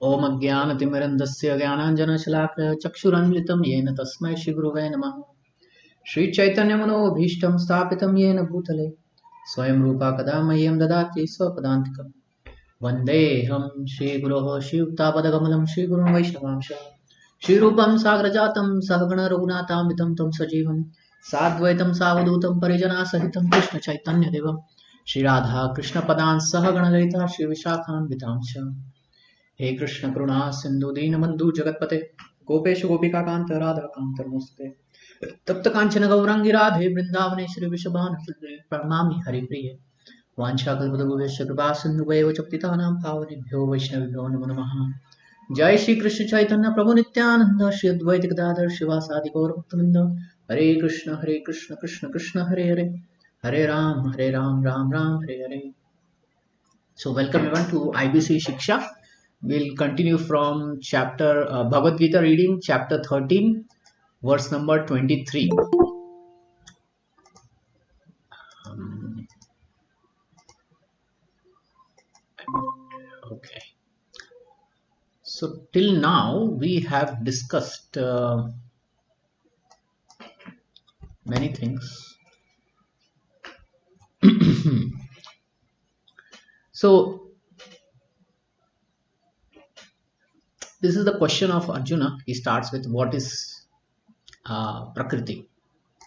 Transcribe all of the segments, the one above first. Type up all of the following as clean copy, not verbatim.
ओम अज्ञानतिमिरन्दस्य ज्ञानाञ्जनशलाकया चक्षुरन्मिलितं येन तस्मै श्रीगुरवे नमः। श्रीचैतन्यमनोभीष्टं स्थापितं येन भूतले स्वयं रूपा कदा मह्यं ददाति स्वपदान्तिकम्। वन्देऽहं श्रीगुरोः श्रीयुक्तापदकमलं श्रीगुरुं वैष्णवांश श्रीरूपं साग्रजातं सहगण रघुनाथान्वितं तं सजीवं साद्वैतं सावधूतं परिजनासहितं कृष्णचैतन्यदेवं श्रीराधा कृष्णपदान् सहगण ललिता श्रीविशाखान्वितांश। हे कृष्ण करुणा सिंधु दीनबंधु जगतपते गोपेश गोपिका कांत राधा कांत नमस्ते। तप्त कांचन गौरांगी राधे वृंदावनेश्वरी विषभान प्रणमामि हरिप्रिये वाञ्छाकल्पतरुभ्यश्च कृपा सिन्धुभ्येव च पतितानां पावनेभ्यो वैष्णवेभ्यो नमो नमः। जय श्री कृष्ण चैतन्य प्रभु नित्यानंद श्री अद्वैत गदाधर शिवासादि गौरभक्तवृंद। हरे Krishna Krishna Krishna Hare Hare Hare Ram Ram Ram Hare Hare. So welcome everyone to IBC Siksha. We'll continue from chapter Bhagavad Gita reading chapter 13 verse number 23. Okay. So till now we have discussed many things. So this is the question of Arjuna. He starts with what is Prakriti?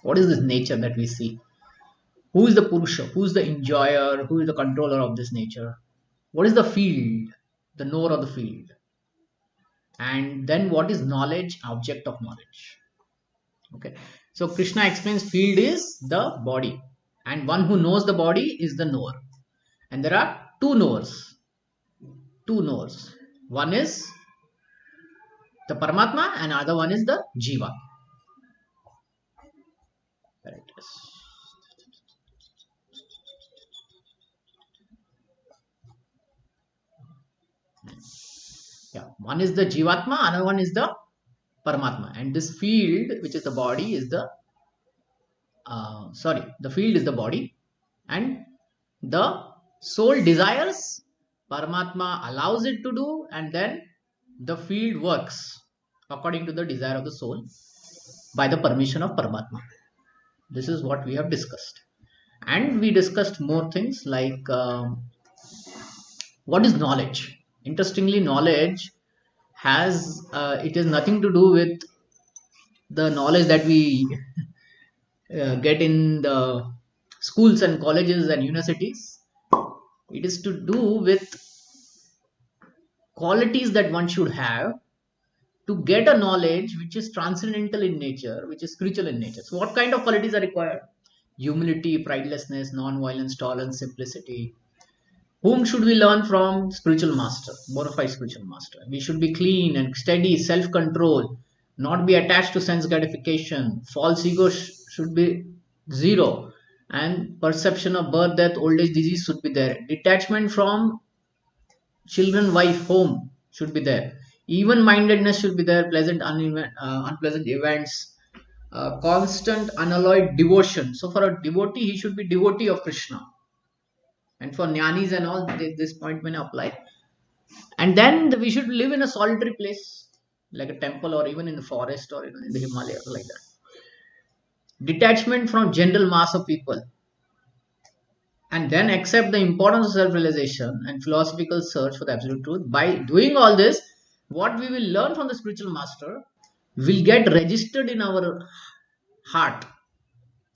What is this nature that we see? Who is the Purusha? Who is the enjoyer? Who is the controller of this nature? What is the field? The knower of the field? And then what is knowledge? Object of knowledge. Okay. So Krishna explains field is the body, and one who knows the body is the knower. And there are two knowers. Two knowers. One is the Paramatma, and other one is the Jiva. Correct. Yeah, one is the Jivatma, another one is the Paramatma, and this field, which is the body, is the the field is the body, and the soul desires, Paramatma allows it to do, and then the field works according to the desire of the soul by the permission of Paramatma. This is what we have discussed, and we discussed more things like what is knowledge. Interestingly, knowledge has it has nothing to do with the knowledge that we get in the schools and colleges and universities. It is to do with qualities that one should have to get a knowledge which is transcendental in nature, which is spiritual in nature. So, what kind of qualities are required? Humility, pridelessness, non-violence, tolerance, simplicity. Whom should we learn from? Spiritual master, bona fide spiritual master. We should be clean and steady, self-control, not be attached to sense gratification. False ego should be zero, and perception of birth, death, old age, disease should be there. Detachment from children, wife, home should be there. Even mindedness should be there. Pleasant, unpleasant events. Constant, unalloyed devotion. So for a devotee, he should be devotee of Krishna. And for jnanis and all, this point may apply. And then we should live in a solitary place, like a temple, or even in the forest, or in the Himalayas, like that. Detachment from general mass of people, and then accept the importance of self-realization and philosophical search for the absolute truth. By doing all this, what we will learn from the spiritual master will get registered in our heart,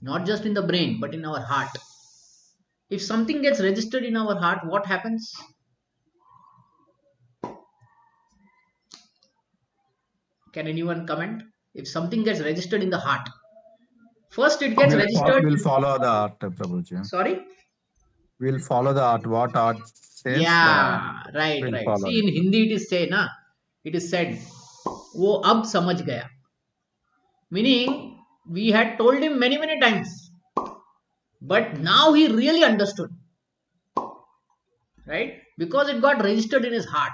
not just in the brain, but in our heart. If something gets registered in our heart, what happens? Can anyone comment? If something gets registered in the heart, first it gets registered. We'll follow the art, Prabhuji. Sorry? We'll follow the art. What art says, Yeah, right, we'll right. follow See, in it. Hindi it is say, na? It is said, wo ab samajh gaya. Meaning, we had told him many, many times, but now he really understood, right? Because it got registered in his heart.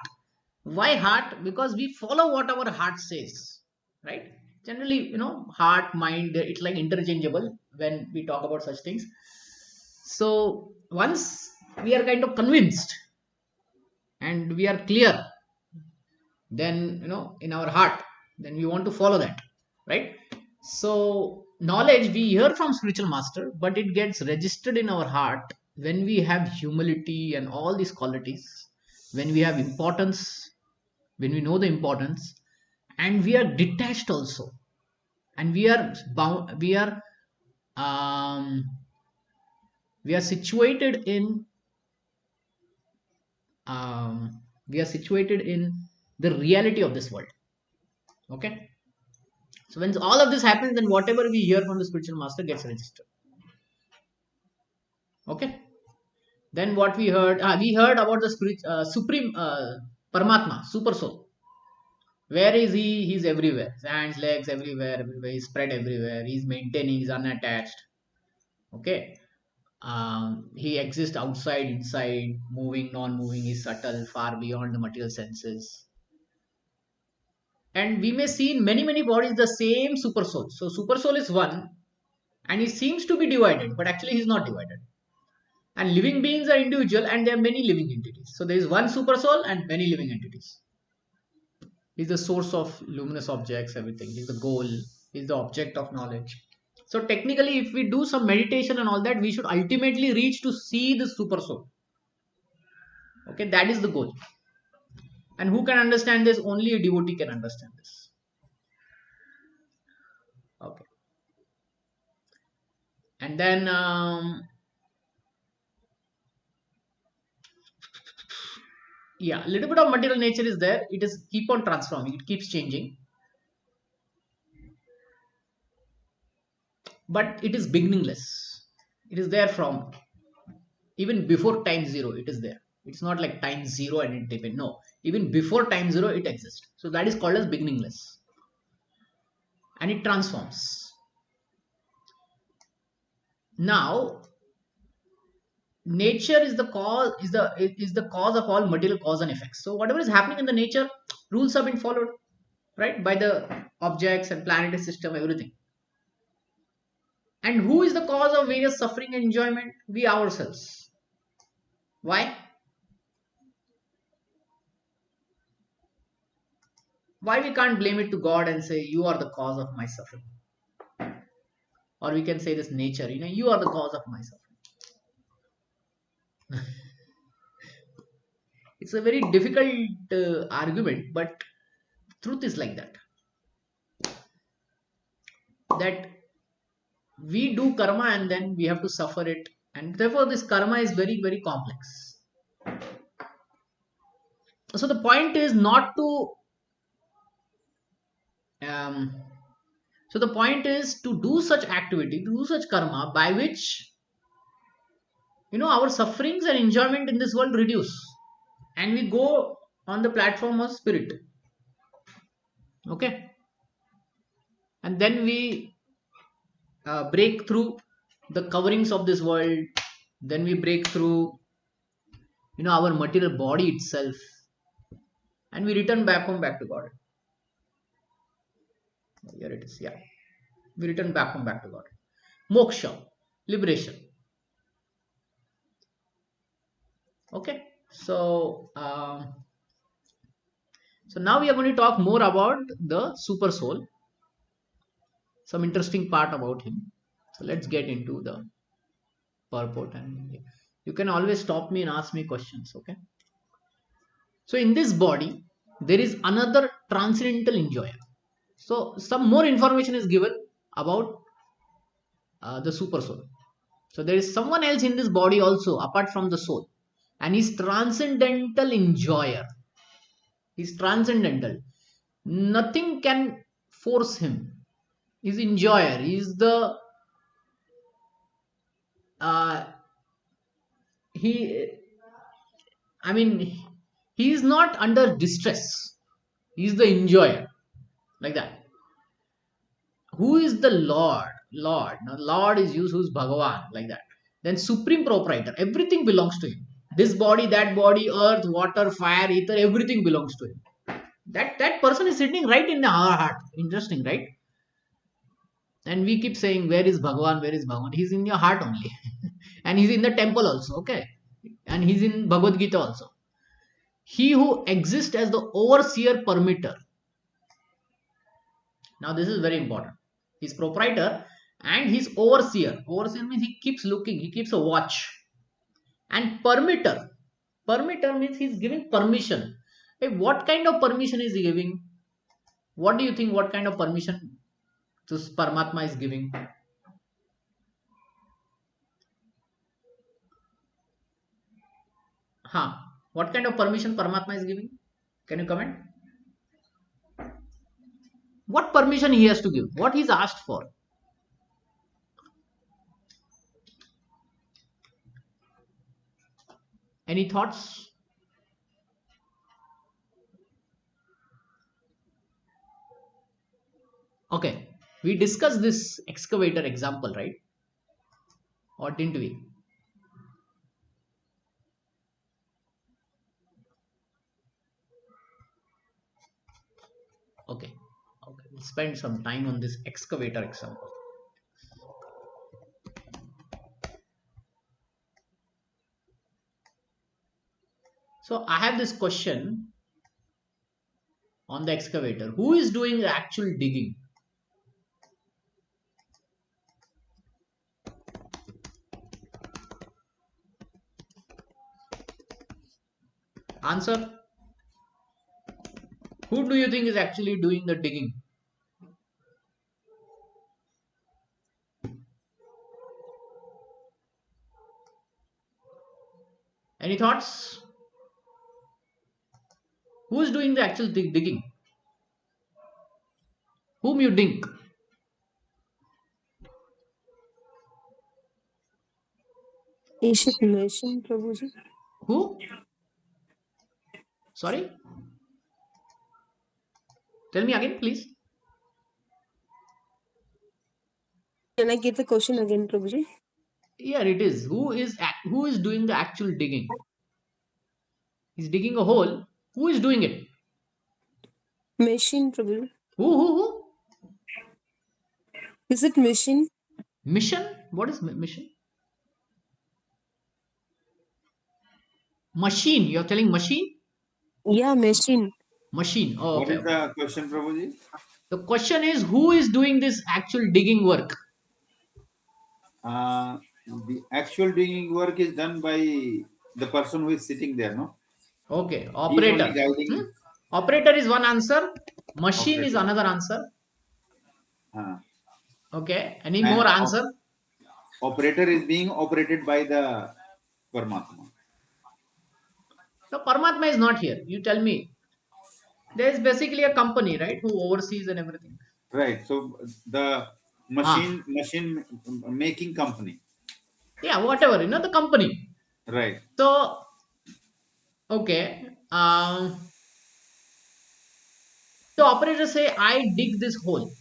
Why heart? Because we follow what our heart says, right? Generally, heart, mind, it's like interchangeable when we talk about such things. So once we are kind of convinced and we are clear, then in our heart, then we want to follow that, right? So knowledge we hear from spiritual master, but it gets registered in our heart when we have humility and all these qualities, when we have importance, when we know the importance, and we are detached also, and we are bound, um we are situated in um we are situated in the reality of this world. Okay. So when all of this happens, then whatever we hear from the spiritual master gets registered. Okay. Then what we heard about the supreme Paramatma, super soul. Where is he? He's everywhere. His hands, legs, everywhere, everywhere. He's spread everywhere. He's maintaining. He's unattached. Okay. He exists outside, inside, moving, non-moving. He's subtle, far beyond the material senses. And we may see in many, many bodies the same super soul. So super soul is one, and he seems to be divided, but actually he's not divided. And living beings are individual, and there are many living entities. So there is one super soul and many living entities. He's the source of luminous objects, everything. He's the goal, he's the object of knowledge. So technically, if we do some meditation and all that, we should ultimately reach to see the super soul. Okay, that is the goal. And who can understand this? Only a devotee can understand this. Okay. And then yeah, a little bit of material nature is there. It is keep on transforming, it keeps changing, but it is beginningless. It is there from even before time zero. It is there. It's not like time zero and it depends. No, even before time zero it exists. So that is called as beginningless, and it transforms. Now nature is the cause of all material cause and effects. So whatever is happening in the nature, rules have been followed, right, by the objects and planetary system, everything. And who is the cause of various suffering and enjoyment? We ourselves. Why? Why we can't blame it to God and say you are the cause of my suffering? Or we can say this nature, you are the cause of my suffering. It's a very difficult argument, but truth is like that. That we do karma and then we have to suffer it, and therefore this karma is very, very complex. So the point is not to um, so the point is to do such activity, to do such karma by which our sufferings and enjoyment in this world reduce, and we go on the platform of spirit. Okay. And then we break through the coverings of this world. Then we break through our material body itself, and we return back home, back to God. Here it is. Yeah, we return back home, back to God. Moksha, liberation. Okay. So now we are going to talk more about the super soul, some interesting part about him. So let's get into the purport, and you can always stop me and ask me questions. Okay. So in this body there is another transcendental enjoyer. So some more information is given about the super soul. So there is someone else in this body also apart from the soul, and he's transcendental enjoyer. He's transcendental. Nothing can force him. He's enjoyer. He's the uh, he. I mean, he is not under distress. He's the enjoyer, like that. Who is the Lord? Lord. Now, Lord is used who's Bhagavan, like that. Then supreme proprietor. Everything belongs to him. This body, that body, earth, water, fire, ether, everything belongs to him. That person is sitting right in our heart. Interesting, right? And we keep saying, where is Bhagavan? Where is Bhagavan? He's in your heart only. And he's in the temple also, okay? And he's in Bhagavad Gita also. he who exists as the overseer permitter. Now this is very important. He's proprietor and he's overseer. Overseer means he keeps looking, he keeps a watch. And permitter. Permitter means he's giving permission. Hey, what kind of permission is he giving? What do you think? What kind of permission this Paramatma is giving? Huh? What kind of permission Paramatma is giving? Can you comment? What permission he has to give? What he's asked for? Any thoughts? Okay, we discussed this excavator example, right? Or didn't we? Okay, okay, we'll spend some time on this excavator example. So I have this question on the excavator. Who is doing the actual digging? Answer. Who do you think is actually doing the digging? Any thoughts? Who is doing the actual digging? Whom you think? Is it machine, Prabhuji? Who? Sorry? Tell me again, please. Can I get the question again, Prabhuji? Here it is. Who is doing the actual digging? He's digging a hole. Who is doing it? Machine, Prabhuji. Who? Is it machine? Mission? What is mission? Machine. You're telling machine? Yeah, machine. Machine. Oh, okay. What is the question, Prabhuji? The question is who is doing this actual digging work? The actual digging work is done by the person who is sitting there, no? Okay. He is Operator. only guiding. Operator is one answer. Machine is Operator. another answer. Okay. Any And more answer? Operator is being operated by the Paramatma. No, Paramatma is not here. You tell me. There is basically a company, right, who oversees and everything. Right. So the machine making company. Yeah, whatever, the company. Right. So, okay. The operator say, I dig this hole.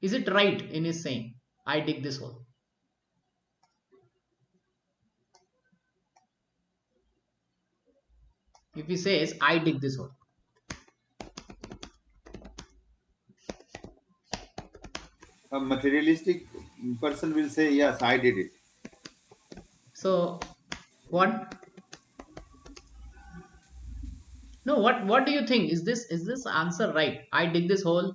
Is it right in his saying, I dig this hole? If he says, I dig this hole. A materialistic person will say, yes, I did it. So, what? No, what do you think? Is this answer right? I dig this hole.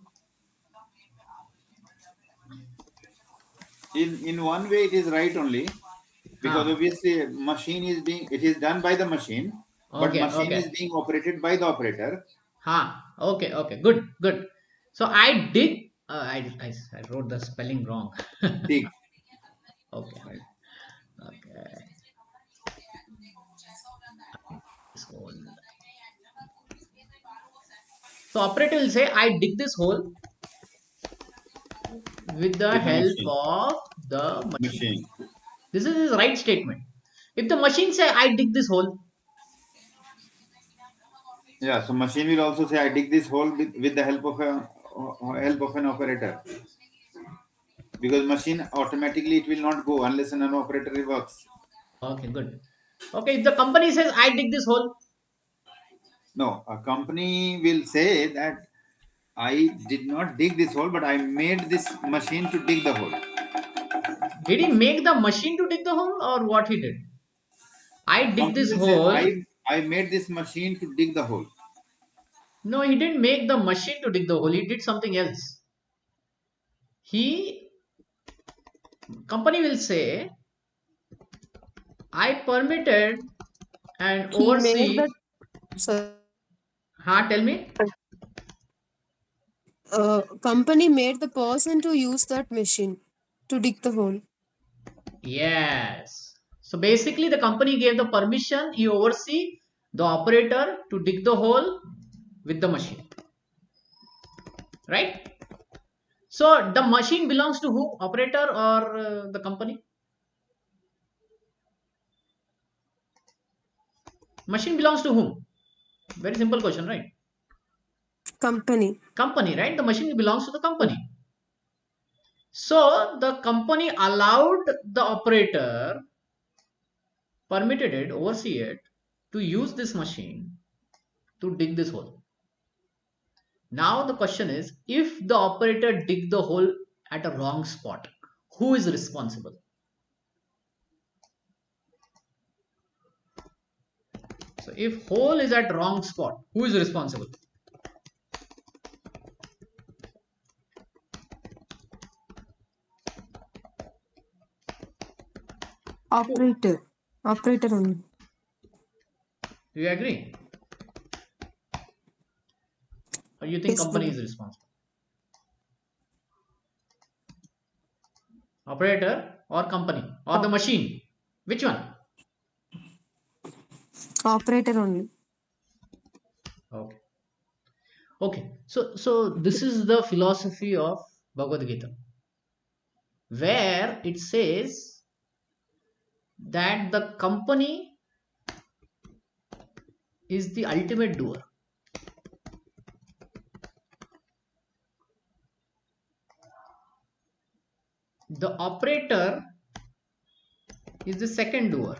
In one way it is right only, because obviously it is done by the machine, but machine is being operated by the operator. Okay, good. So I dig, I wrote the spelling wrong. Dig. Okay. This hole. So operator will say, I dig this hole with the help of the machine. This is his right statement. If the machine say, I dig this hole. Yeah, so machine will also say, I dig this hole with the help of an operator. Because machine automatically it will not go unless an operator works. Okay, good. Okay, if the company says, I dig this hole. No, a company will say that I did not dig this hole, but I made this machine to dig the hole. Did he make the machine to dig the hole or what he did? I dig this hole. I made this machine to dig the hole. No, he didn't make the machine to dig the hole. He did something else. Company will say, I permitted and He made oversee. that. So, Tell me. company made the person to use that machine to dig the hole. Yes. So basically, the company gave the permission. He oversee the operator to dig the hole with the machine. Right? So the machine belongs to who? Operator or the company? Machine belongs to whom? Very simple question, right? Company. Company, right? The machine belongs to the company. So the company allowed the operator, permitted it, oversee it, to use this machine to dig this hole. Now the question is, if the operator dig the hole at a wrong spot, who is responsible? So if hole is at wrong spot, who is responsible? Operator. Operator only. Do you agree? Or you think Yes, company Prabhu. is responsible? Operator or company or the machine? Which one? Operator only. Okay. Okay. So this is the philosophy of Bhagavad Gita, where it says that the company is the ultimate doer. The operator is the second doer.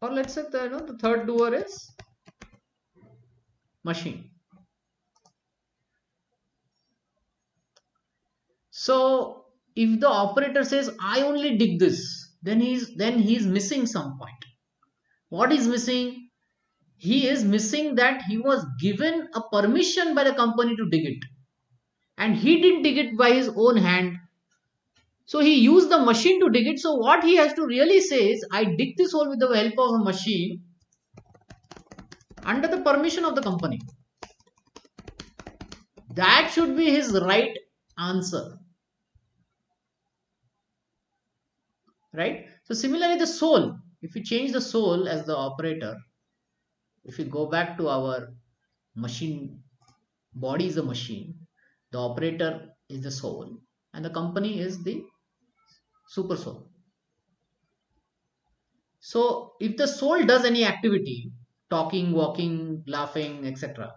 Or let's say the third doer is machine. So if the operator says I only dig this, then he's missing some point. What is missing? He is missing that he was given a permission by the company to dig it, and he didn't dig it by his own hand. So he used the machine to dig it. So what he has to really say is, I dig this hole with the help of a machine under the permission of the company. That should be his right answer. Right? So similarly, the soul, if we change the soul as the operator, if we go back to our machine, body is a machine, the operator is the soul, and the company is the super soul. So if the soul does any activity, talking, walking, laughing, etc.,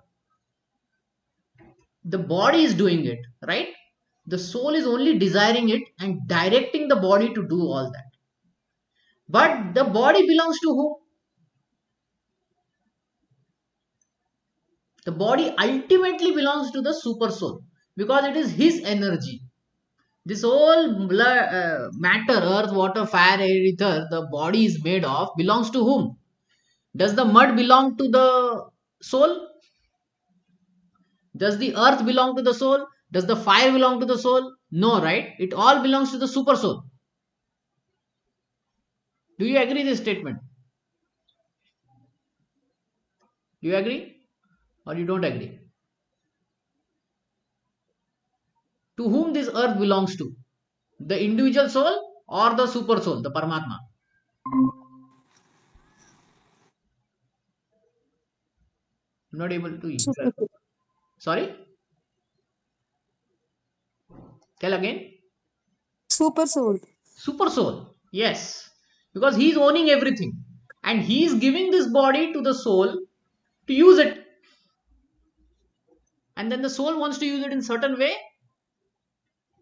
the body is doing it, right? The soul is only desiring it and directing the body to do all that. But the body belongs to who? The body ultimately belongs to the super soul, because it is his energy. This whole matter, earth, water, fire, air, ether, the body is made of, belongs to whom? Does the mud belong to the soul? Does the earth belong to the soul? Does the fire belong to the soul? No, right? It all belongs to the super soul. Do you agree this statement? Do you agree or you don't agree? To whom this earth belongs to? The individual soul or the super soul, the Paramatma? I'm not able to hear. Super. Sorry? Tell again. Super soul. Super soul. Yes. Because he is owning everything. And he is giving this body to the soul to use it. And then the soul wants to use it in certain way.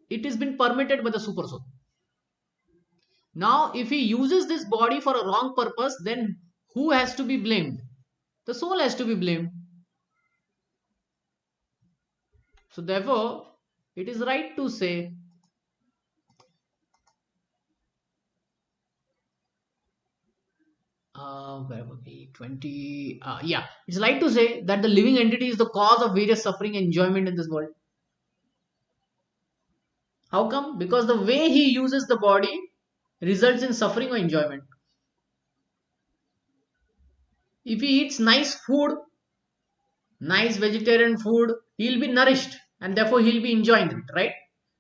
It has been permitted by the super soul. Now, if he uses this body for a wrong purpose, then who has to be blamed? The soul has to be blamed. So, therefore, it is right to say where were we? 20. Yeah, it's right to say that the living entity is the cause of various suffering and enjoyment in this world. How come? Because the way he uses the body results in suffering or enjoyment. If he eats nice food, nice vegetarian food, he'll be nourished and therefore he'll be enjoying it, right?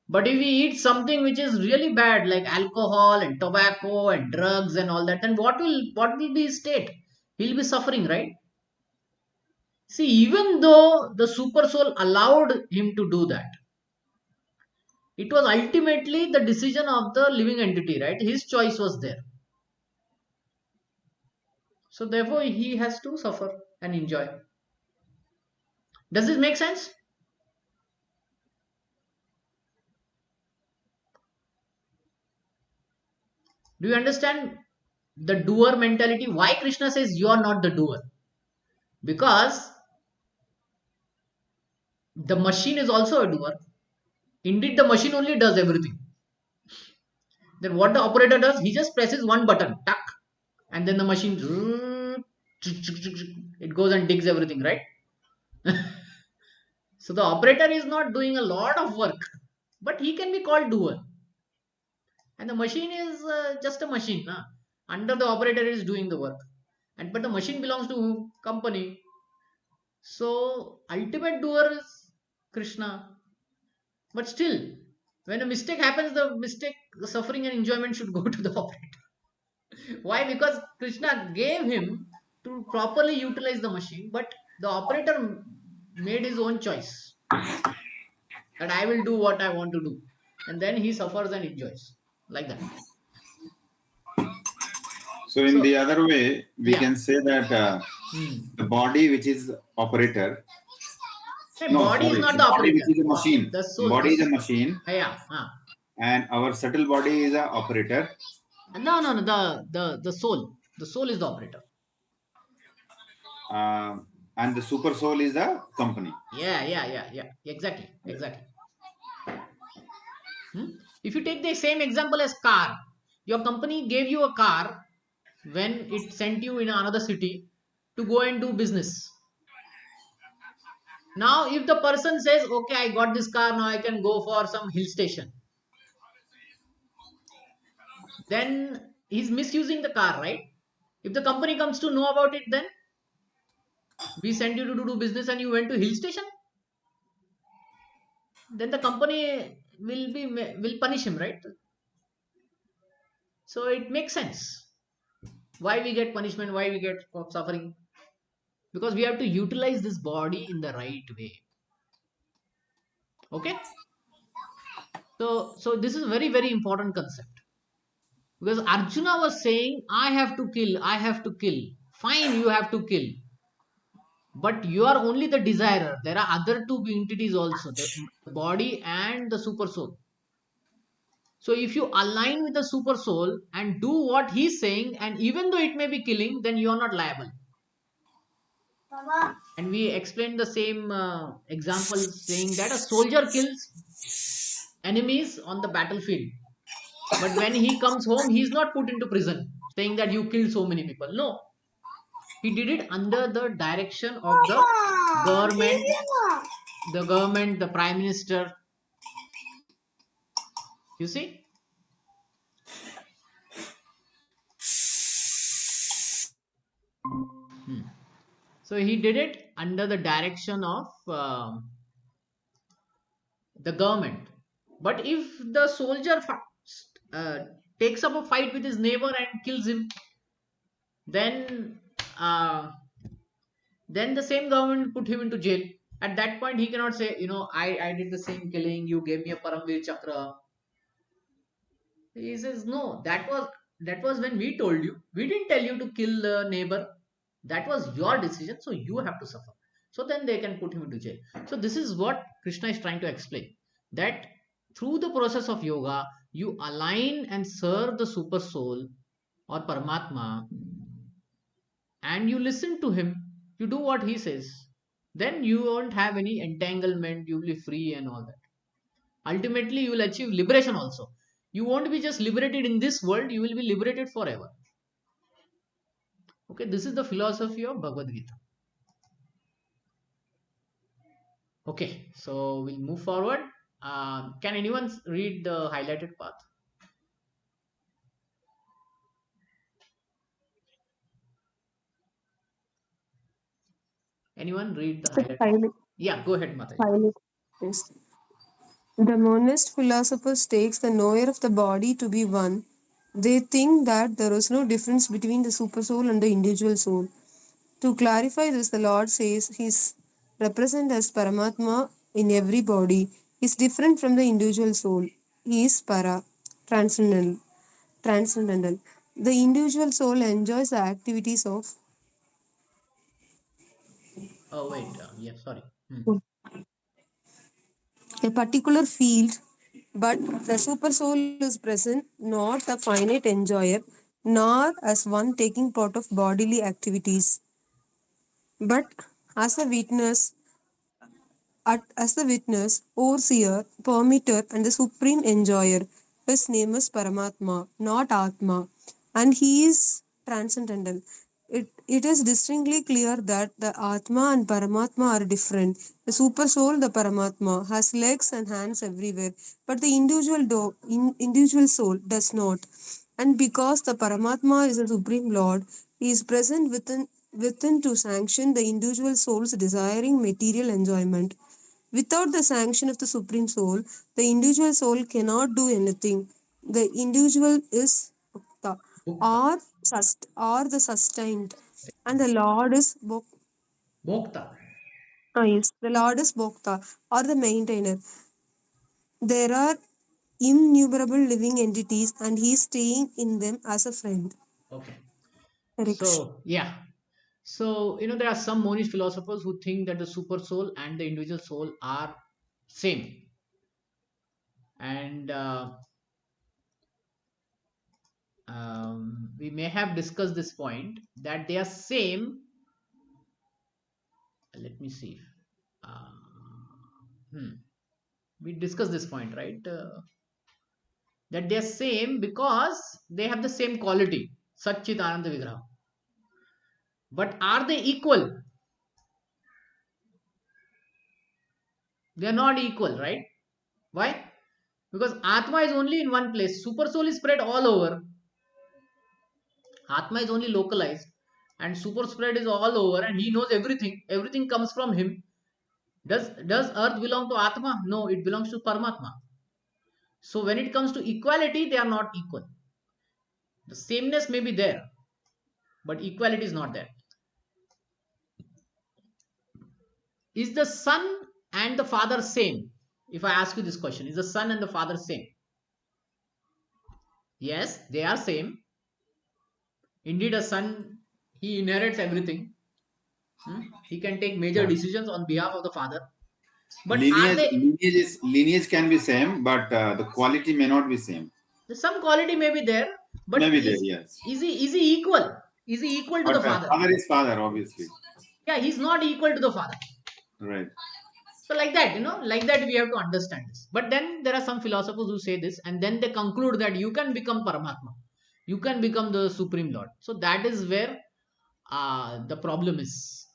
But if he eats something which is really bad, like alcohol and tobacco and drugs and all that, then what will be his state? He'll be suffering, right? See, even though the super soul allowed him to do that, it was ultimately the decision of the living entity, right? His choice was there. So therefore he has to suffer and enjoy. Does this make sense? Do you understand the doer mentality? Why Krishna says you are not the doer? Because the machine is also a doer. Indeed, the machine only does everything. Then what the operator does, he just presses one button, tuck, and then the machine, it goes and digs everything, right? So the operator is not doing a lot of work, but he can be called doer. And the machine is just a machine. Under the operator is doing the work. But the machine belongs to company. So ultimate doer is Krishna. But still, when a mistake happens, the suffering and enjoyment should go to the operator. Why? Because Krishna gave him to properly utilize the machine, but the operator made his own choice that I will do what I want to do, and then he suffers and enjoys like that. So in the other way, we Yeah. can say that the body which is operator. Body is not the body operator. which is a machine. The soul. Body is a machine. Yeah. And our subtle body is a operator. No. The soul. The soul is the operator. And the super soul is the company. Yeah. Exactly. If you take the same example as car, your company gave you a car when it sent you in another city to go and do business. Now, if the person says, okay, I got this car, now I can go for some hill station, then he's misusing the car, right? If the company comes to know about it, then we sent you to do business and you went to hill station, then the company will punish him, right? So it makes sense why we get punishment, why we get suffering, because we have to utilize this body in the right way. Okay, so this is a very, very important concept, because Arjuna was saying, I have to kill. Fine, you have to kill, but you are only the desirer. There are other two entities also, the body and the super soul. So if you align with the super soul and do what he's saying, and even though it may be killing, then you are not liable. And we explained the same example, saying that a soldier kills enemies on the battlefield, but when he comes home, he is not put into prison, saying that you killed so many people. No, he did it under the direction of the government, the prime minister. You see? So he did it under the direction of the government. But if the soldier uh, takes up a fight with his neighbor and kills him, then the same government put him into jail. At that point, he cannot say, I did the same killing, you gave me a Paramvir Chakra. He says, no, that was when we told you. We didn't tell you to kill the neighbor. That was your decision, so you have to suffer. So then they can put him into jail. So this is what Krishna is trying to explain, that through the process of yoga, you align and serve the super soul or Paramatma, and you listen to him, you do what he says, then you won't have any entanglement, you will be free and all that. Ultimately, you will achieve liberation also. You won't be just liberated in this world, you will be liberated forever. Okay, this is the philosophy of Bhagavad Gita. Okay, so we'll move forward. Can anyone read the highlighted part? Anyone read the highlighted? Highlight. Yeah, go ahead, Mataji. Highlight. Yes. The monist philosophers takes the knower of the body to be one. They think that there is no difference between the super soul and the individual soul. To clarify this, the Lord says He is represented as Paramatma in every body. He is different from the individual soul. He is para, transcendental. Transcendental. The individual soul enjoys the activities of Oh, wait. Yeah, sorry. a particular field, but the super soul is present not a finite enjoyer, nor as one taking part of bodily activities, but as a witness, as the witness, overseer, permitter, and the supreme enjoyer. His name is Paramatma, not Atma, and he is transcendental. It is distinctly clear that the Atma and Paramatma are different. The super soul, the Paramatma, has legs and hands everywhere, but the individual soul does not. And because the Paramatma is the Supreme Lord, he is present within to sanction the individual soul's desiring material enjoyment. Without the sanction of the Supreme Soul, the individual soul cannot do anything. The individual is Bhakta, Bhukta. or the sustained, and the Lord is Bhokta. yes, the Lord is Bhakta, or the maintainer. There are innumerable living entities, and He is staying in them as a friend. Okay. Correct. So, yeah. So, there are some monist philosophers who think that the super soul and the individual soul are same. And we may have discussed this point that they are same. Let me see. Uh, we discussed this point, right? That they are same because they have the same quality. Satchit Ananda Vigraha. But are they equal? They are not equal, right? Why? Because Atma is only in one place. Super soul is spread all over. Atma is only localized. And super spread is all over and he knows everything. Everything comes from him. Does earth belong to Atma? No, it belongs to Paramatma. So when it comes to equality, they are not equal. The sameness may be there, but equality is not there. Is the son and the father same? If I ask you this question, is the son and the father same? Yes, they are same. Indeed, a son, he inherits everything. He can take major Yeah. decisions on behalf of the father. But are Lineage, they? lineage can be same, but the quality may not be same. Some quality may be there, but Maybe there, yes. is he equal? Is he equal to But the father? father is father, obviously. Yeah, he's not equal to the father. Right. So like that, like that we have to understand this. But then there are some philosophers who say this, and then they conclude that you can become Paramatma, you can become the Supreme Lord. So that is where the problem is.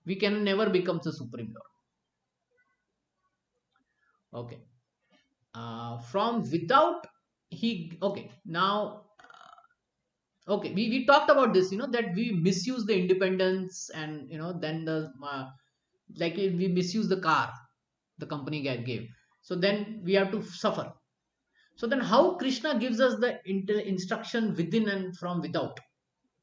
We can never become the Supreme Lord. Okay. From without he. Okay. Now. Okay. We talked about this. That we misuse the independence, and then the like we misuse the car the company gave. So then we have to suffer. So then how Krishna gives us the instruction within and from without?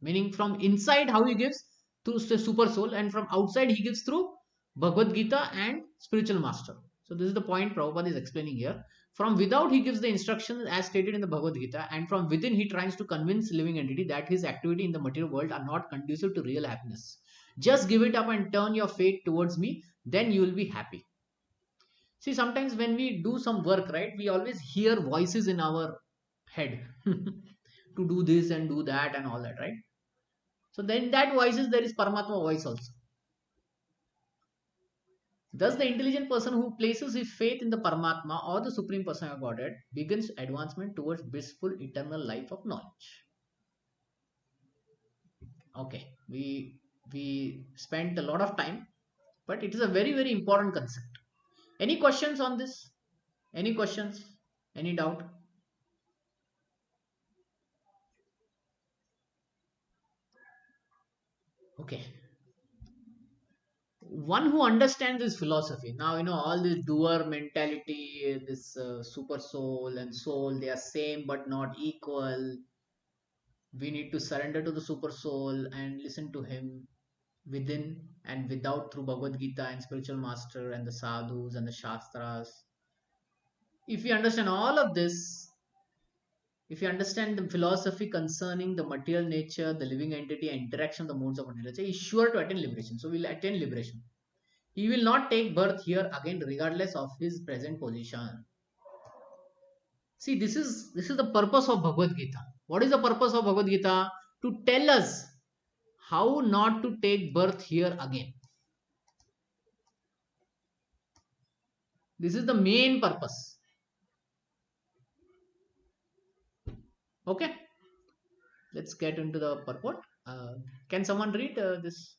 Meaning from inside how he gives through the super soul, and from outside he gives through Bhagavad Gita and spiritual master. So this is the point Prabhupada is explaining here. From without he gives the instructions as stated in the Bhagavad Gita, and from within he tries to convince living entity that his activity in the material world are not conducive to real happiness. Just give it up and turn your fate towards me, then you will be happy. See, sometimes when we do some work, right, we always hear voices in our head to do this and do that and all that, right? So then that voices there is Paramatma voice also. Thus, the intelligent person who places his faith in the Paramatma or the Supreme Person of Godhead begins advancement towards blissful eternal life of knowledge. Okay, we spent a lot of time, but it is a very, very important concept. Any questions on this? Any questions? Any doubt? Okay. One who understands this philosophy now, all this doer mentality, this super soul and soul, they are same but not equal. We need to surrender to the super soul and listen to him within and without through Bhagavad Gita and spiritual master and the sadhus and the shastras. If you understand all of this, if you understand the philosophy concerning the material nature, the living entity, and interaction of the modes of material nature, he is sure to attain liberation. So we'll attain liberation. He will not take birth here again, regardless of his present position. See, this is the purpose of Bhagavad Gita. What is the purpose of Bhagavad Gita? To tell us how not to take birth here again. This is the main purpose. Okay, let's get into the purport. Can someone read this?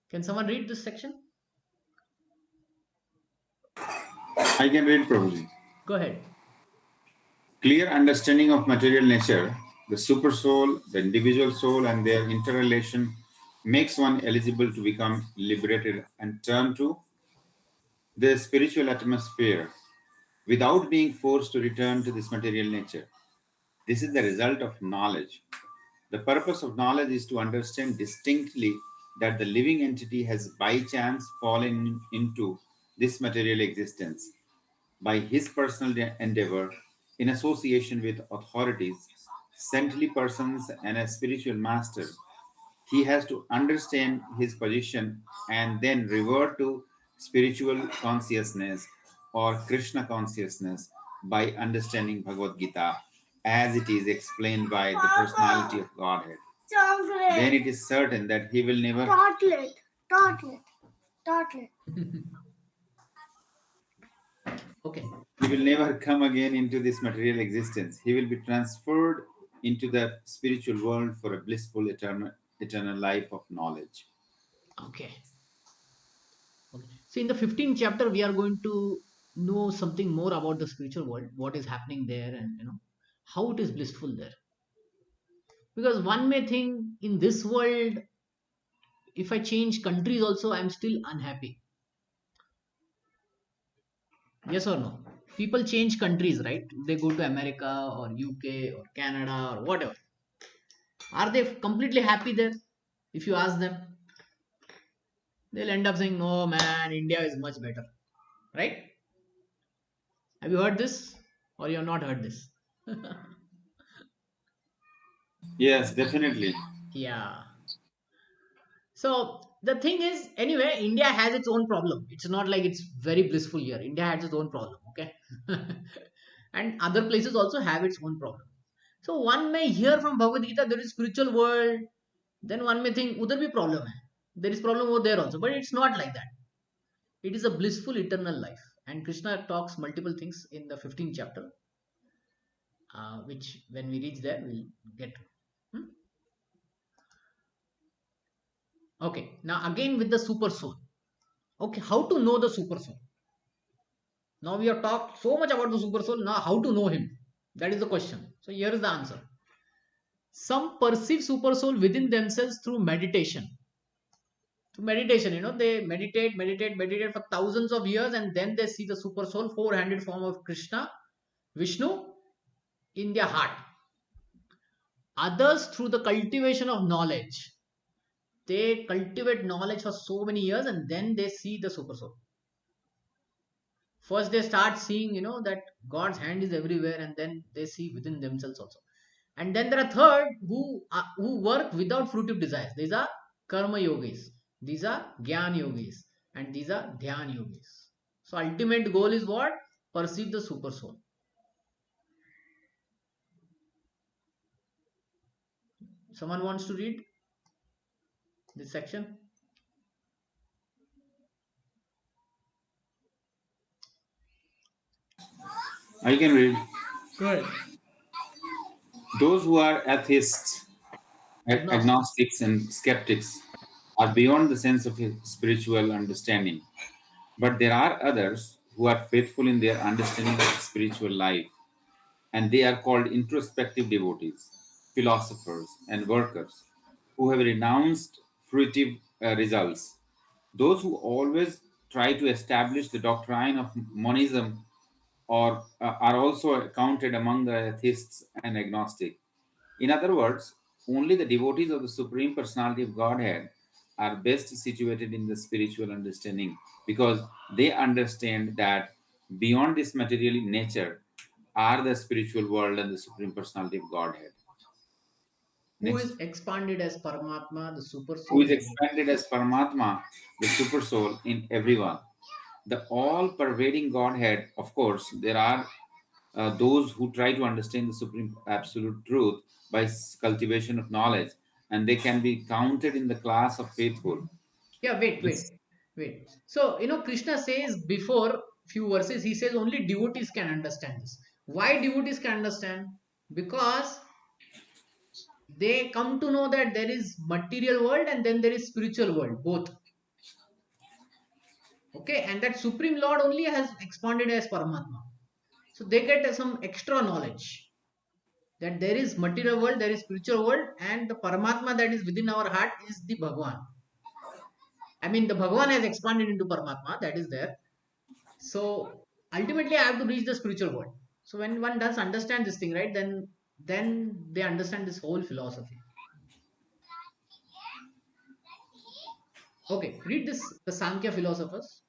Can someone read this section? I can read, Prabhuji. Go ahead. Clear understanding of material nature, the super soul, the individual soul, and their interrelation makes one eligible to become liberated and turn to the spiritual atmosphere without being forced to return to this material nature. This is the result of knowledge. The purpose of knowledge is to understand distinctly that the living entity has by chance fallen into this material existence by his personal endeavor in association with authorities, saintly persons, and a spiritual master. He has to understand his position and then revert to spiritual consciousness or Krishna consciousness by understanding Bhagavad Gita as it is explained by the personality of Godhead. Then it is certain that he will never. Okay. He will never come again into this material existence. He will be transferred into the spiritual world for a blissful eternal life of knowledge. Okay. So in the 15th chapter, we are going to know something more about the spiritual world, what is happening there, and how it is blissful there. Because one may think in this world, if I change countries also, I'm still unhappy. Yes or no? People change countries, right? They go to America or UK or Canada or whatever. Are they completely happy there? If you ask them, they'll end up saying, no, man, India is much better. Right? Have you heard this? Or you have not heard this? Yes, definitely. Yeah. So the thing is, anyway, India has its own problem. It's not like it's very blissful here. India has its own problem, okay? And other places also have its own problem. So one may hear from Bhagavad Gita there is spiritual world, then one may think udhar bhi problem hai. There is problem over there also, but it's not like that. It is a blissful eternal life. And Krishna talks multiple things in the 15th chapter, which when we reach there, we'll get to. Hmm? Okay, now again with the super soul. Okay, how to know the super soul? Now we have talked so much about the super soul. Now, how to know him? That is the question. So, here is the answer. Some perceive super soul within themselves through meditation. Through meditation, they meditate for thousands of years, and then they see the super soul, four-handed form of Krishna, Vishnu, in their heart. Others, through the cultivation of knowledge, they cultivate knowledge for so many years, and then they see the super soul. First they start seeing that God's hand is everywhere, and then they see within themselves also. And then there are third who work without fruitive desires. These are karma yogis, these are gyan yogis, and these are dhyan yogis. So ultimate goal is what? Perceive the super soul. Someone wants to read this section? I can read. Go ahead. Those who are atheists, agnostics, and skeptics are beyond the sense of spiritual understanding. But there are others who are faithful in their understanding of spiritual life, and they are called introspective devotees, philosophers, and workers who have renounced fruitive results. Those who always try to establish the doctrine of monism or are also counted among the atheists and agnostic. In other words, only the devotees of the Supreme Personality of Godhead are best situated in the spiritual understanding because they understand that beyond this material nature are the spiritual world and the Supreme Personality of Godhead. Who Next. is expanded as Paramatma, the super Who soul is in everyone. expanded as Paramatma, the super soul in everyone. The all pervading Godhead, of course, there are those who try to understand the supreme absolute truth by cultivation of knowledge, and they can be counted in the class of faithful. Yeah, This, wait. So, Krishna says before few verses, he says only devotees can understand this. Why devotees can understand? Because they come to know that there is material world and then there is spiritual world, both. Okay, and that Supreme Lord only has expanded as Paramatma. So they get some extra knowledge that there is material world, there is spiritual world, and the Paramatma that is within our heart is the Bhagwan. I mean, the Bhagwan has expanded into Paramatma, that is there. So ultimately, I have to reach the spiritual world. So when one does understand this thing, right, then they understand this whole philosophy. Okay, read this the Sankhya philosophers.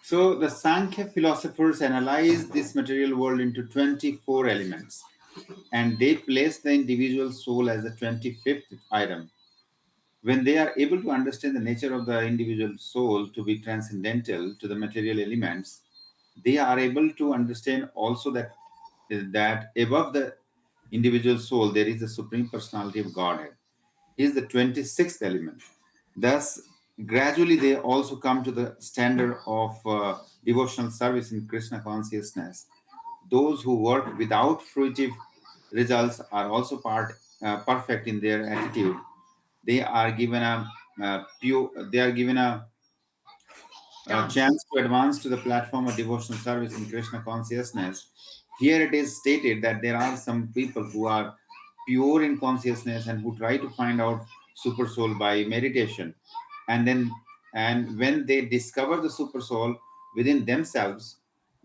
so the Sankhya philosophers analyze this material world into 24 elements, and they place the individual soul as the 25th item. When they are able to understand the nature of the individual soul to be transcendental to the material elements, they are able to understand also that above the individual soul there is the supreme personality of Godhead. He is the 26th element. Thus, gradually they also come to the standard of devotional service in Krishna consciousness. Those who work without fruitive results are also perfect in their attitude. They are given a Chance. chance to advance to the platform of devotional service in Krishna consciousness. Here it is stated that there are some people who are pure in consciousness and who try to find out super soul by meditation, and when they discover the super soul within themselves,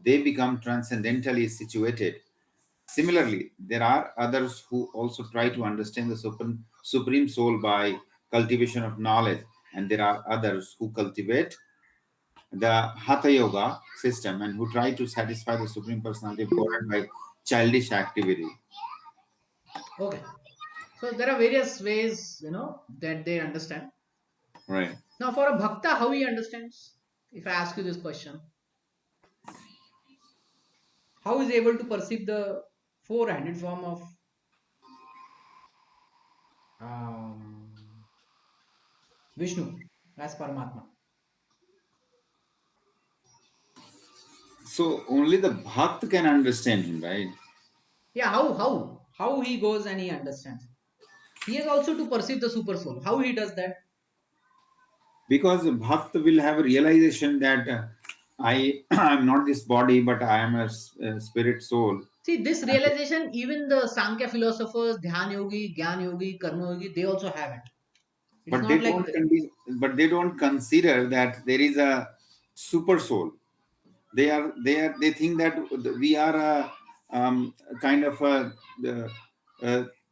they become transcendentally situated. Similarly, there are others who also try to understand the supreme soul by cultivation of knowledge, and there are others who cultivate the Hatha Yoga system and who try to satisfy the Supreme Personality of Godhead by childish activity. Okay. So there are various ways, that they understand. Right. Now, for a bhakta, how he understands? If I ask you this question, how is he able to perceive the four-handed form of um, Vishnu as Paramatma? So only the Bhakt can understand him, right? Yeah, how he goes and he understands. He has also to perceive the super soul. How he does that? Because the Bhakt will have a realization that I am not this body, but I am a spirit soul. See, this realization, even the Sankhya philosophers, Dhyan Yogi, Gyan Yogi, Karma Yogi, they also have it. It's But they not like don't consider that there is a super soul. They think that we are a kind of a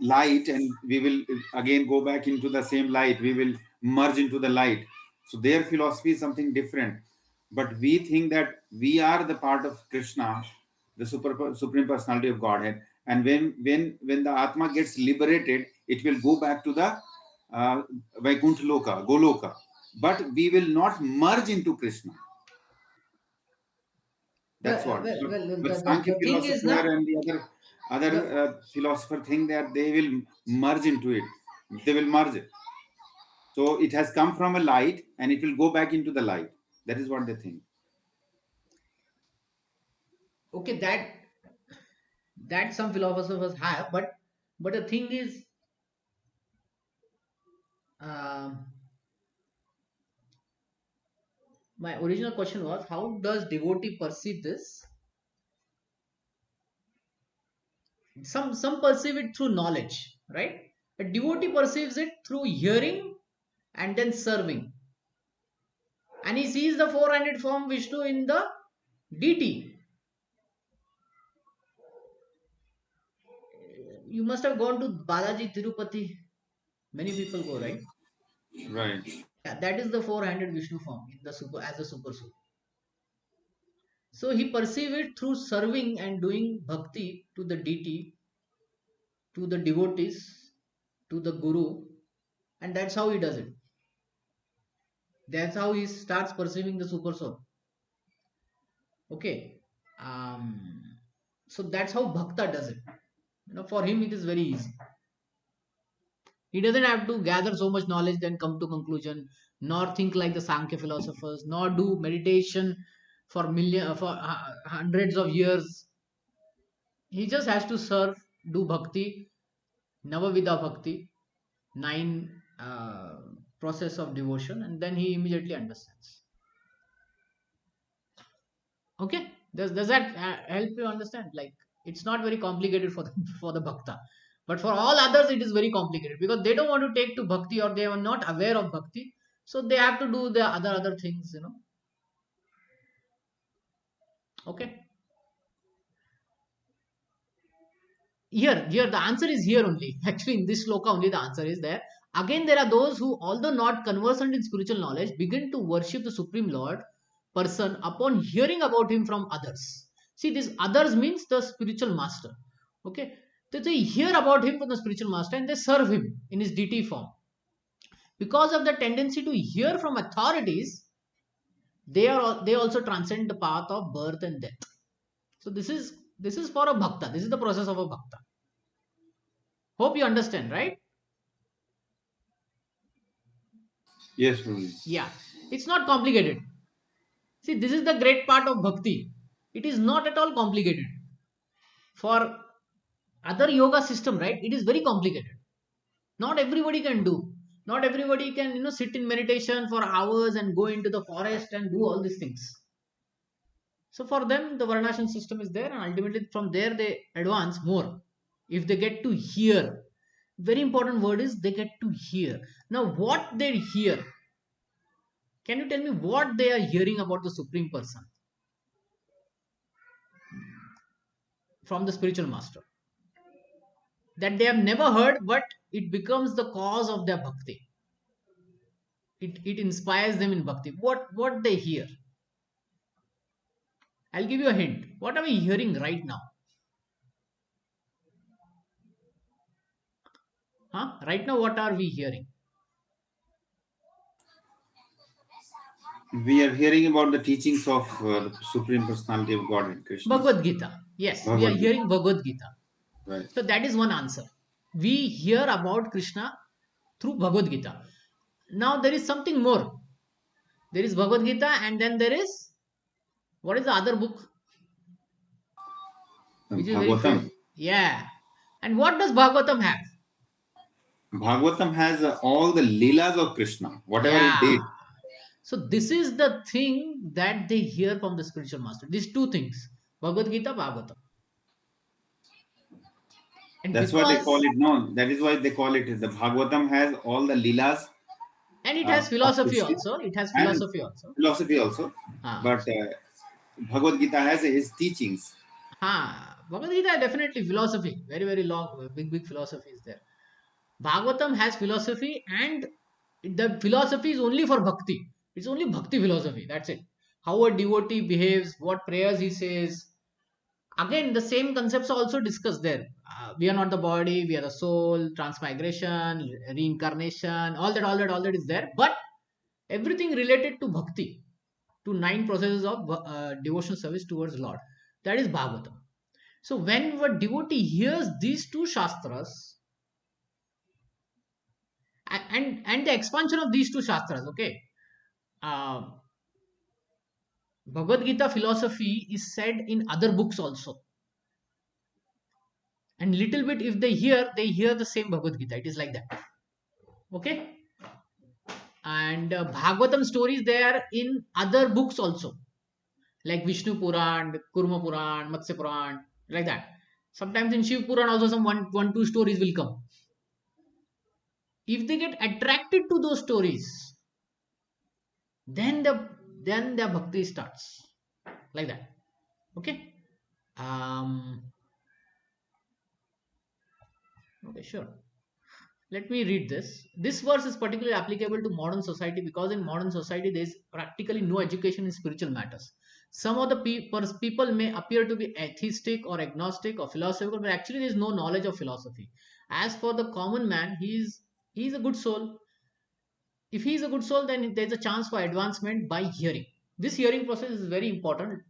light, and we will again go back into the same light, we will merge into the light. So their philosophy is something different, but we think that we are the part of Krishna, the supreme personality of Godhead, and when the atma gets liberated, it will go back to the Vaikuntha Loka, Goloka, but we will not merge into Krishna. That's what. But Sankhya the thing is philosopher na and the other the philosopher think that they will merge into it. They will merge it. So it has come from a light and it will go back into the light. That is what they think. okay that some philosophers have, but the thing is, um my original question was, how does devotee perceive this? Some perceive it through knowledge, right? A devotee perceives it through hearing and then serving, and he sees the four-handed form Vishnu in the deity. You must have gone to Balaji Tirupati. Many people go, right? Right. Yeah, that is the four-handed Vishnu form in the super as a super soul. So he perceives it through serving and doing bhakti to the deity, to the devotees, to the guru, and that's how he does it. That's how he starts perceiving the super soul. Okay. Um, so that's how Bhakta does it. For him it is very easy. He doesn't have to gather so much knowledge then come to conclusion, nor think like the Sankhya philosophers, nor do meditation for hundreds of years. He just has to serve, do bhakti, Navavidha bhakti, nine process of devotion, and then he immediately understands. Okay, does that help you understand? Like, it's not very complicated for the for the bhakta, but for all others it is very complicated because they don't want to take to bhakti, or they are not aware of bhakti, so they have to do the other things. Okay, here the answer is here only. Actually, in this sloka only the answer is there. Again, there are those who, although not conversant in spiritual knowledge, begin to worship the Supreme Lord person upon hearing about him from others. See, this others means the spiritual master. Okay, so they hear about him from the spiritual master and they serve him in his deity form. Because of the tendency to hear from authorities, they also transcend the path of birth and death. So this is for a bhakta. This is the process of a bhakta. Hope you understand, right? Yes, Prabhuji. Yeah, it's not complicated. See, this is the great part of bhakti. It is not at all complicated. For other yoga system, right, it is very complicated. Not everybody can do. Not everybody can, sit in meditation for hours and go into the forest and do all these things. So for them, the varnashram system is there, and ultimately from there they advance more. If they get to hear, very important word is they get to hear. Now, what they hear, can you tell me what they are hearing about the Supreme Person from the spiritual master? That they have never heard, but it becomes the cause of their bhakti. It inspires them in bhakti. What they hear? I'll give you a hint. What are we hearing right now? Huh? Right now, what are we hearing? We are hearing about the teachings of the Supreme Personality of Godhead, Krishna. Bhagavad Gita. Yes, we are Bhagavad Gita. hearing Bhagavad Gita. Right. So that is one answer. We hear about Krishna through Bhagavad Gita. Now there is something more. There is Bhagavad Gita, and then there is, what is the other book? Which is very Bhagavatam. famous. Yeah. And what does Bhagavatam have? Bhagavatam has all the leelas of Krishna, whatever Yeah. he did. So this is the thing that they hear from the spiritual master. These two things, Bhagavad Gita, Bhagavatam. And That's why they call it, no, that is why they call it, the Bhagavatam has all the leelas. And it has of philosophy Krishna also. It has and philosophy also. philosophy also. But Bhagavad Gita has his teachings. Bhagavad Gita definitely philosophy. Very, very long, big philosophy is there. Bhagavatam has philosophy, and the philosophy is only for bhakti. It's only bhakti philosophy. That's it. How a devotee behaves, what prayers he says. Again, the same concepts are also discussed there. We are not the body, we are the soul, transmigration, reincarnation, all that is there. But everything related to bhakti, to 9 processes of devotional service towards Lord. That is Bhagavatam. So when a devotee hears these two shastras, and the expansion of these two shastras, okay, Bhagavad Gita philosophy is said in other books also. And little bit if they hear the same Bhagavad Gita. It is like that. Okay. And Bhagavatam stories they are in other books also, like Vishnu Puran, Kurma Puran, Matsya Puran, like that. Sometimes in Shiv Puran also some one two stories will come. If they get attracted to those stories, then the bhakti starts like that. Okay. Okay, sure. Let me read this. This verse is particularly applicable to modern society because in modern society there is practically no education in spiritual matters. Some of the people may appear to be atheistic or agnostic or philosophical, but actually there is no knowledge of philosophy. As for the common man, he is a good soul. If he is a good soul, then there is a chance for advancement by hearing. This hearing process is very important.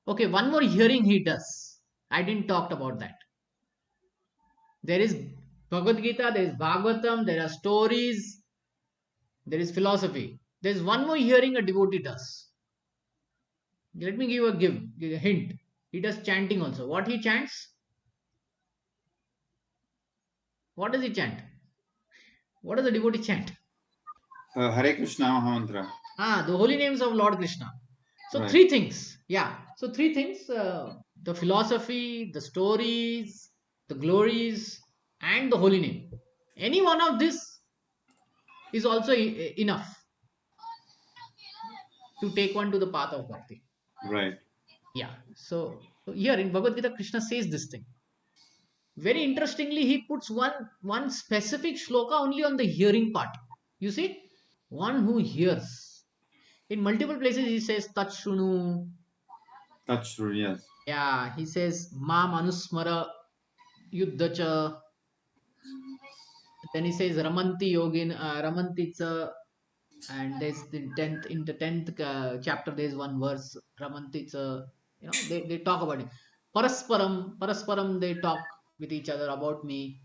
Okay, one more hearing he does. I didn't talk about that. There is Bhagavad Gita, there is Bhagavatam, there are stories, there is philosophy. There is one more hearing a devotee does. Let me give a hint. He does chanting also. What he chants? What does he chant? What does the devotee chant? Hare Krishna Mahamantra. The holy names of Lord Krishna. So Right. three things. Yeah. So three things. The philosophy, the stories, the glories, and the holy name. Any one of this is also enough to take one to the path of bhakti. Right. Yeah. So here in Bhagavad Gita, Krishna says this thing. Very interestingly, he puts one specific shloka only on the hearing part. You see, one who hears. In multiple places, he says Tachshunu. That's true. Yes. Yeah, he says Mam Anusmara Yuddhacha. Then he says Ramanti Yogin Ramanti Cha. And there's the tenth chapter. There's one verse Ramanti Cha. They talk about it. Parasparam. They talk with each other about me.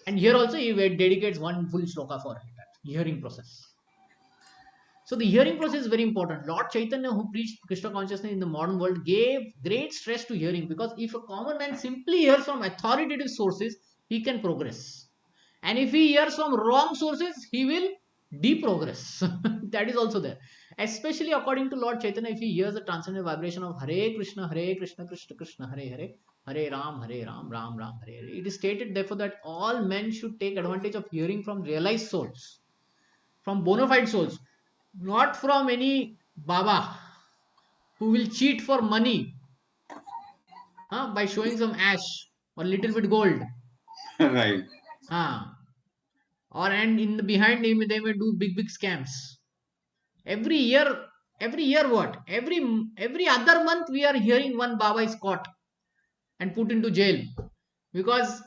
And here also he dedicates one full shloka for that hearing process. So the hearing process is very important. Lord Chaitanya, who preached Krishna consciousness in the modern world, gave great stress to hearing because if a common man simply hears from authoritative sources, he can progress. And if he hears from wrong sources, he will deprogress. That is also there. Especially according to Lord Chaitanya, if he hears the transcendental vibration of Hare Krishna, Krishna Krishna, Hare Hare, Hare Ram, Ram Ram, Hare Hare. It is stated therefore that all men should take advantage of hearing from realized souls, from bona fide souls, not from any Baba who will cheat for money by showing some ash or little bit gold. Right. Or and in the behind they may do big scams. Every year, what? Every other month we are hearing one Baba is caught and put into jail because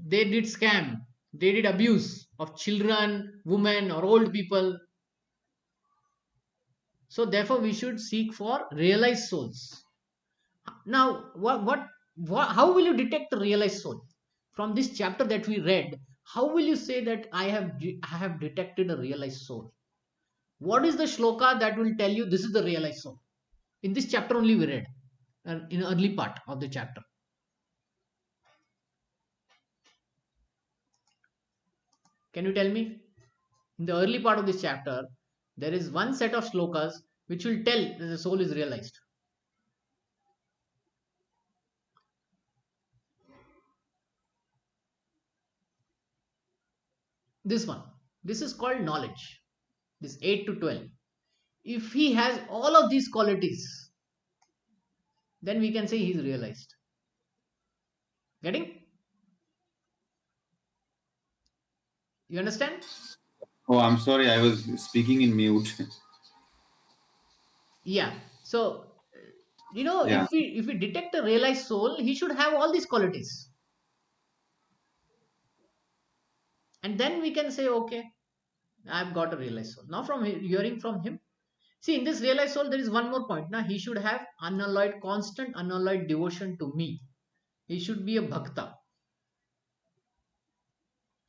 they did scam, they did abuse of children, women, or old people. So therefore, we should seek for realized souls. Now, how will you detect the realized soul? From this chapter that we read, how will you say that I have detected a realized soul? What is the shloka that will tell you this is the realized soul? In this chapter only we read, in the early part of the chapter. Can you tell me? In the early part of this chapter, there is one set of shlokas which will tell that the soul is realized. This one. This is called knowledge. This 8 to 12. If he has all of these qualities, then we can say he is realized. Getting? You understand? Oh, I'm sorry. I was speaking in mute. Yeah. So, Yeah. if we detect a realized soul, he should have all these qualities. And then we can say, okay, I've got a realized soul. Now, from hearing from him, see, in this realized soul, there is one more point. Now, he should have constant, unalloyed devotion to me. He should be a bhakta.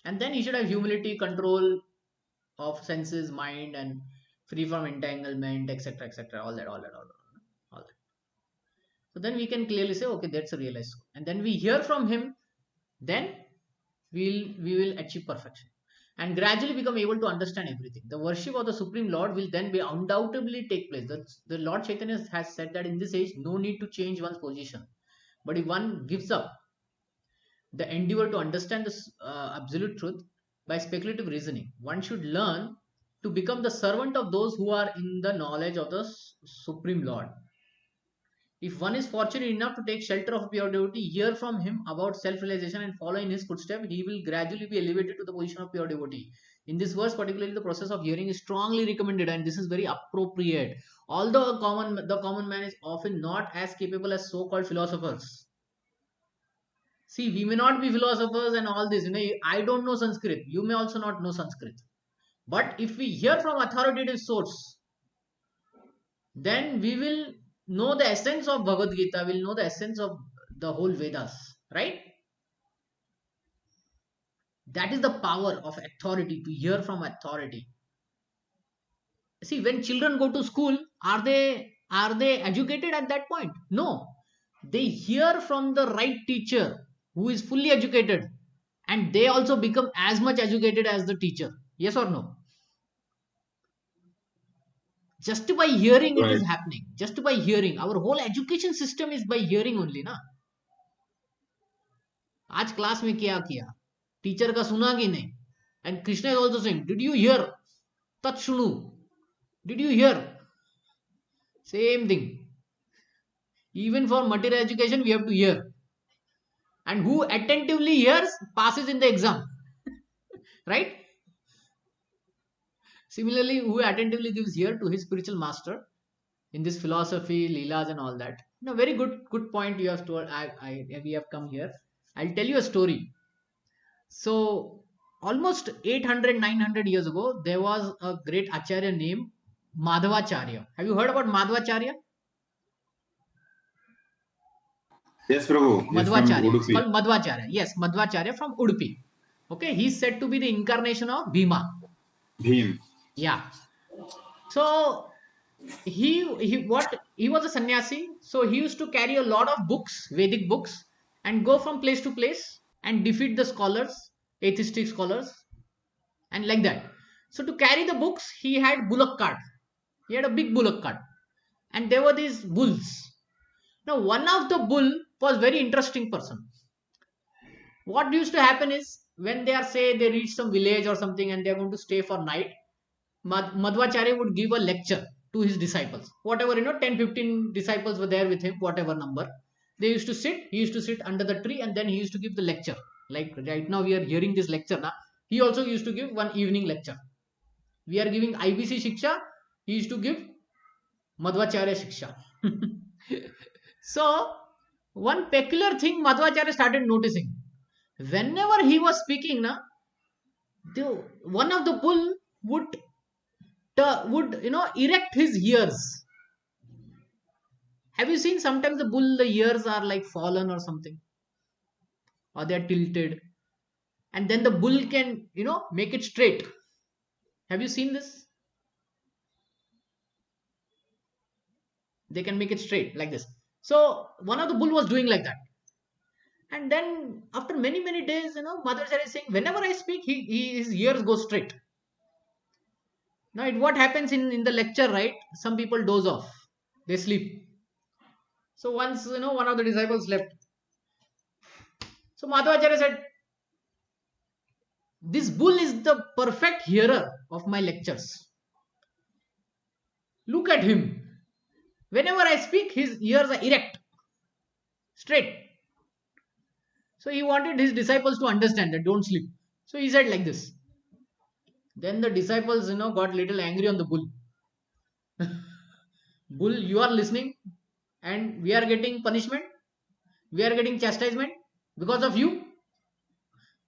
And then he should have humility, control of senses, mind, and free from entanglement, etc., etc. All that. So then we can clearly say, okay, that's a realized soul. And then we hear from him, then we will achieve perfection and gradually become able to understand everything. The worship of the Supreme Lord will then be undoubtedly take place. The Lord Chaitanya has said that in this age, no need to change one's position. But if one gives up the endeavor to understand the absolute truth by speculative reasoning, one should learn to become the servant of those who are in the knowledge of the Supreme Lord. If one is fortunate enough to take shelter of pure devotee, hear from him about self-realization and follow in his footsteps, he will gradually be elevated to the position of pure devotee. In this verse, particularly, the process of hearing is strongly recommended, and this is very appropriate. Although the common man is often not as capable as so-called philosophers. See, we may not be philosophers and all this. I don't know Sanskrit. You may also not know Sanskrit. But if we hear from authoritative source, then we will know the essence of Bhagavad Gita, will know the essence of the whole Vedas, right? That is the power of authority, to hear from authority. See, when children go to school, are they educated at that point? No. They hear from the right teacher who is fully educated, and they also become as much educated as the teacher. Yes or no? Just by hearing it is Right. happening. Just by hearing. Our whole education system is by hearing only, na? आज class में क्या किया, teacher का सुना कि नहीं? And Krishna is also saying, did you hear? Tat shunu. Did you hear? Same thing. Even for material education, we have to hear. And who attentively hears passes in the exam. Right? Similarly, who attentively gives ear to his spiritual master in this philosophy, leelas, and all that. No, very good point you have told. We have come here. I'll tell you a story. So, almost 800, 900 years ago, there was a great acharya named Madhavacharya. Have you heard about Madhavacharya? Yes, Prabhu. He's from Madhvacharya. It's Udupi. called Madhvacharya. Yes, Madhvacharya from Udupi. Okay, he's said to be the incarnation of Bhima. Bhim. Yeah. So he was a sannyasi. So he used to carry a lot of books, Vedic books, and go from place to place and defeat the scholars, atheistic scholars, and like that. So to carry the books, he had bullock cart. He had a big bullock cart, and there were these bulls. Now one of the bull was very interesting person. What used to happen is, when they are, say, they reach some village or something and they are going to stay for night, Madhvacharya would give a lecture to his disciples. Whatever, 10, 15 disciples were there with him, whatever number. They used to sit, he used to sit under the tree, and then he used to give the lecture. Like right now we are hearing this lecture. He also used to give one evening lecture. We are giving IBC Siksha, he used to give Madhvacharya Siksha. So, one peculiar thing Madhvacharya started noticing. Whenever he was speaking, one of the bull would erect his ears. Have you seen sometimes the ears are like fallen or something, or they are tilted, and then the bull can make it straight? Have you seen this? They can make it straight like this. So one of the bull was doing like that, and then after many days, Madhvacharya is saying, whenever I speak, his ears go straight. Now, what happens in the lecture, right? Some people doze off, they sleep. So once, one of the disciples slept. So Madhvacharya said, this bull is the perfect hearer of my lectures. Look at him. Whenever I speak, his ears are erect, straight. So he wanted his disciples to understand that, don't sleep. So he said like this. Then the disciples, got little angry on the bull. Bull, you are listening and we are getting punishment. We are getting chastisement because of you.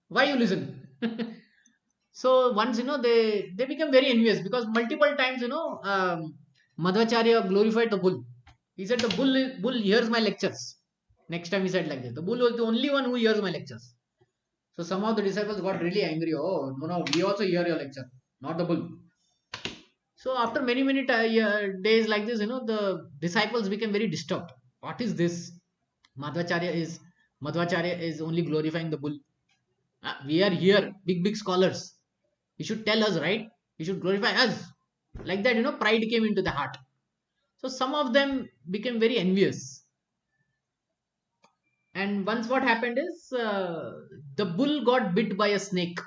Why you listen? So once, they become very envious, because multiple times, Madhvacharya glorified the bull. He said, the bull hears my lectures. Next time he said like this, the bull was the only one who hears my lectures. So somehow the disciples got really angry. Oh, no, we also hear your lecture, not the bull. So after many days like this, the disciples became very disturbed. What is this? Madhvacharya is only glorifying the bull. We are here, big scholars. He should tell us, right? He should glorify us. Like that, pride came into the heart. So some of them became very envious. And once what happened is the bull got bit by a snake.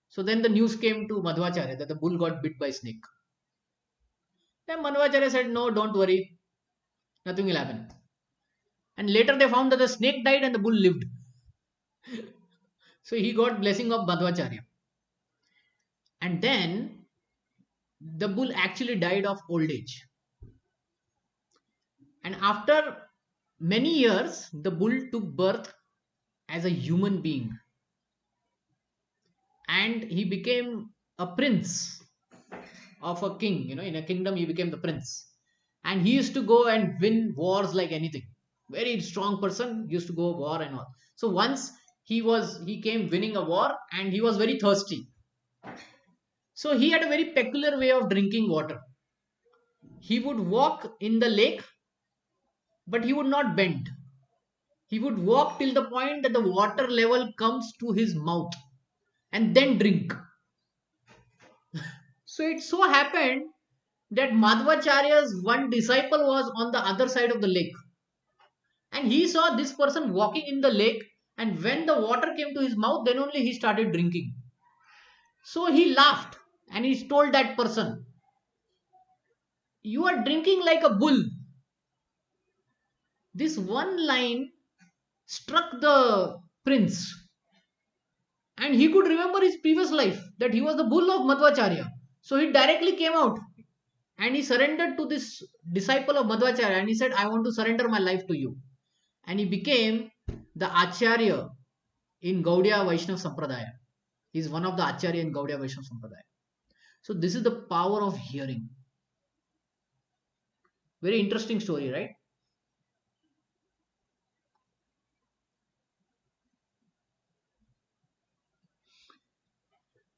So then the news came to Madhvacharya that the bull got bit by a snake. Then Madhvacharya said, no, don't worry. Nothing will happen. And later they found that the snake died and the bull lived. So he got blessing of Madhvacharya. And then the bull actually died of old age. And after many years, the bull took birth as a human being. And he became a prince of a king. In a kingdom, he became the prince. And he used to go and win wars like anything. Very strong person, used to go war and all. So once he came winning a war and he was very thirsty. So he had a very peculiar way of drinking water. He would walk in the lake, but he would not bend. He would walk till the point that the water level comes to his mouth and then drink. So it so happened that Madhvacharya's one disciple was on the other side of the lake. And he saw this person walking in the lake, and when the water came to his mouth, then only he started drinking. So he laughed and he told that person, you are drinking like a bull. This one line struck the prince, and he could remember his previous life that he was the bull of Madhvacharya. So he directly came out and he surrendered to this disciple of Madhvacharya and he said, I want to surrender my life to you. And he became the Acharya in Gaudiya Vaishnava Sampradaya. He is one of the Acharya in Gaudiya Vaishnava Sampradaya. So this is the power of hearing. Very interesting story, right?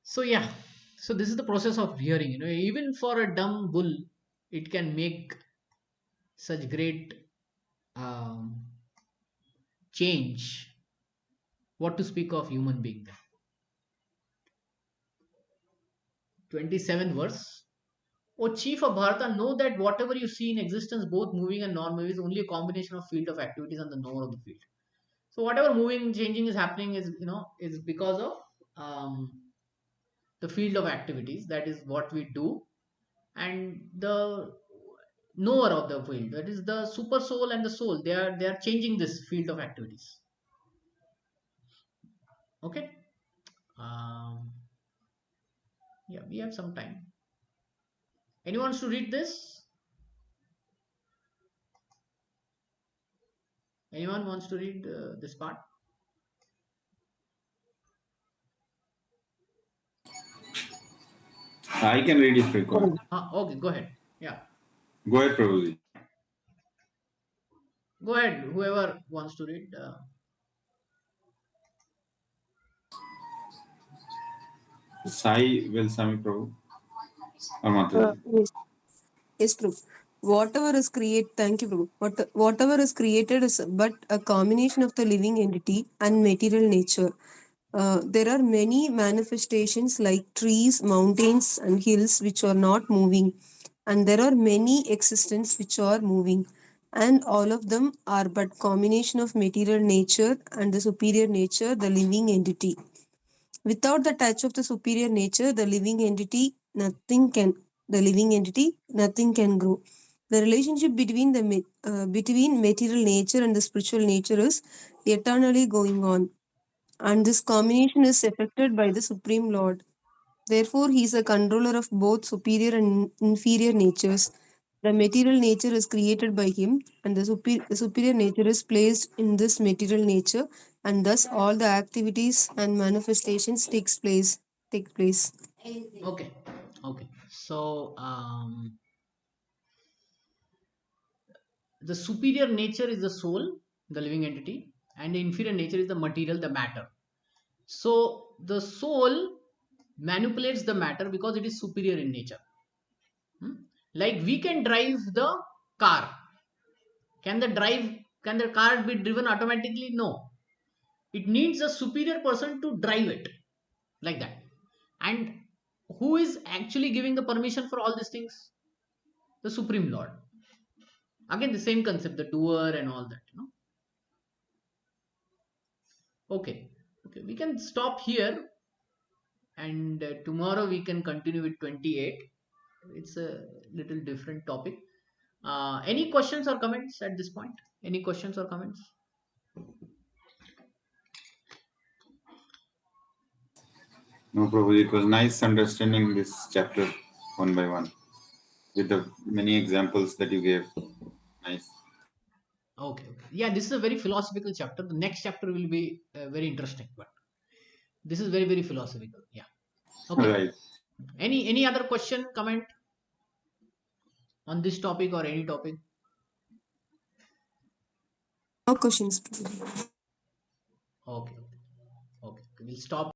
So yeah, so this is the process of hearing. Even for a dumb bull, it can make such great change. What to speak of human being? 27th verse. O chief of Bharata, know that whatever you see in existence, both moving and non-moving, is only a combination of field of activities and the knower of the field. So whatever moving, changing is happening is because of the field of activities. That is what we do, and the knower of the field, that is the super soul and the soul. They are changing this field of activities. Okay. Yeah, we have some time. Anyone wants to read this? Anyone wants to read this part? I can read it required. Okay, go ahead. Yeah, Go ahead, Prabhuji. go ahead. Whoever wants to read. Sai will Sami Prabhu. Or Mataji. Yes, yes, Prabhu. Thank you, Prabhu. Whatever is created is but a combination of the living entity and material nature. There are many manifestations like trees, mountains, and hills which are not moving, and there are many existence which are moving, and all of them are but combination of material nature and the superior nature, the living entity. Without the touch of the superior nature, the living entity nothing can grow. The relationship between between material nature and the spiritual nature is eternally going on, and this combination is affected by the Supreme Lord. Therefore, he is a controller of both superior and inferior natures. The material nature is created by him, and the superior nature is placed in this material nature, and thus all the activities and manifestations take place. Okay. So the superior nature is the soul, the living entity, and the inferior nature is the material, the matter. So the soul manipulates the matter because it is superior in nature. Like we can drive the car, Can the car be driven automatically? No. It needs a superior person to drive it, like that. And who is actually giving the permission for all these things? The Supreme Lord. Again, the same concept, the doer and all that, Okay, we can stop here, and tomorrow we can continue with 28. It's a little different topic. Any questions or comments at this point? Any questions or comments? No, Prabhuji, it was nice understanding this chapter one by one with the many examples that you gave. Nice. Okay. Yeah, this is a very philosophical chapter. The next chapter will be very interesting, but this is very, very philosophical. Yeah. Okay. Right. Any other question, comment on this topic or any topic? No questions. Okay. We'll stop.